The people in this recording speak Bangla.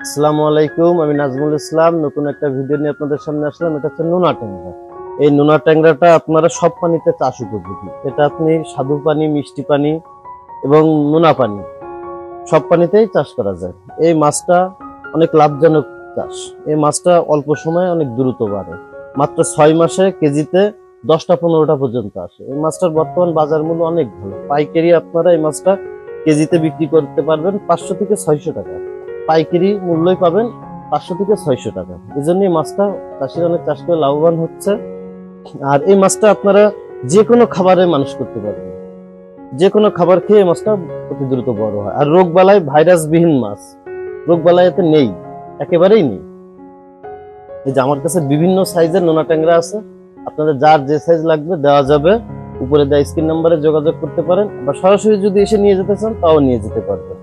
আসসালামু আলাইকুম, আমি নাজমুল ইসলাম। নতুন একটা ভিডিও নিয়ে আপনাদের সামনে আসলাম। এটা হচ্ছে নোনা ট্যাংরা। এই নোনা ট্যাংরাটা আপনারা সব পানিতে চাষ উপযোগী। এটা আপনি স্বাদু পানি, মিষ্টি পানি এবং নোনা পানি সব পানিতেই চাষ করা যায়। এই মাছটা অনেক লাভজনক চাষ। এই মাছটা অল্প সময়ে অনেক দ্রুত বাড়ে। মাত্র 6 মাসে কেজিতে 10-15টা পর্যন্ত আসে। এই মাছটার বর্তমান বাজার মূল্য অনেক ভালো। পাইকারি আপনারা এই মাছটা কেজিতে বিক্রি করতে পারবেন 500 থেকে 600 টাকা। পাইকারি মূল্যই পাবেন 500 থেকে 600 টাকা। এই জন্য এই মাছটা চাষিরা অনেক চাষ করে লাভবান হচ্ছে। আর এই মাছটা আপনারা যে কোনো খাবারে মানুষ করতে পারবেন। যে কোনো খাবার খেয়ে এই মাছটা অতি দ্রুত বড় হয়। আর রোগ বালাই ভাইরাসবিহীন মাছ, রোগ বালাই এতে নেই, একেবারেই নেই। এই যে আমার কাছে বিভিন্ন সাইজের নোনা ট্যাংরা আছে। আপনাদের যার যে সাইজ লাগবে দেওয়া যাবে। উপরে দেওয়া স্ক্রিন নাম্বারে যোগাযোগ করতে পারেন, বা সরাসরি যদি এসে নিয়ে যেতে চান তাও নিয়ে যেতে পারবেন।